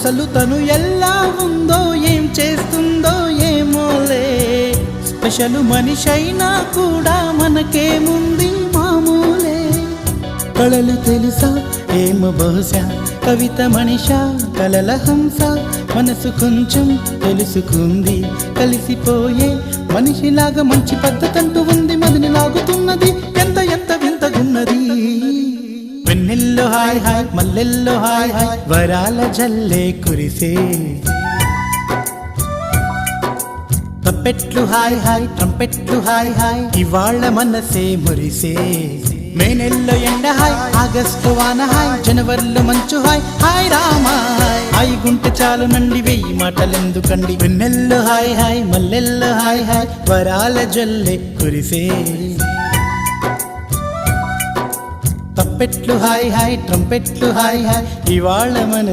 అసలు తను ఎలా ఉందో ఏం చేస్తుందో ఏమోలే, స్పెషల్ మనిషైనా కూడా మనకేముంది మామూలే. కళలు తెలుసా ఏమో బహుశా, కవిత మనిషా కలల హంస, మనసు కొంచెం తెలుసుకుంది కలిసిపోయే మనిషిలాగా, మంచి పద్ధతంటూ ఉంది మదిని లాగుతున్నది, ఎంత ఎంత వింతగున్నది. వెన్నెల్లో హాయ్ హాయ్ మల్లెల్లో హాయ్ హాయ్, వరాల జల్లే కురిసే. తప్పెట్లు హాయ్ హాయ్ ట్రంపెట్లు హాయ్ హాయ్, ఇవాళ మనసే మురిసే. మే నెలలో ఎండ హాయ్, ఆగస్టు వాన హాయ్, జనవరిలో మంచు హాయ్, హాయ్ రామా హాయ్ గుంటె చాలు నండి వెయ్యి మాటలెందుకండి. వెన్నెల్లో హాయ్ హాయ్ మల్లెల్లో హాయ్ హాయ్, వరాల జల్లే కురిసే. తప్పెట్లు హాయ్ హాయ్ ట్రంపెట్లు హాయ్ హాయ్, ఇవాళ మన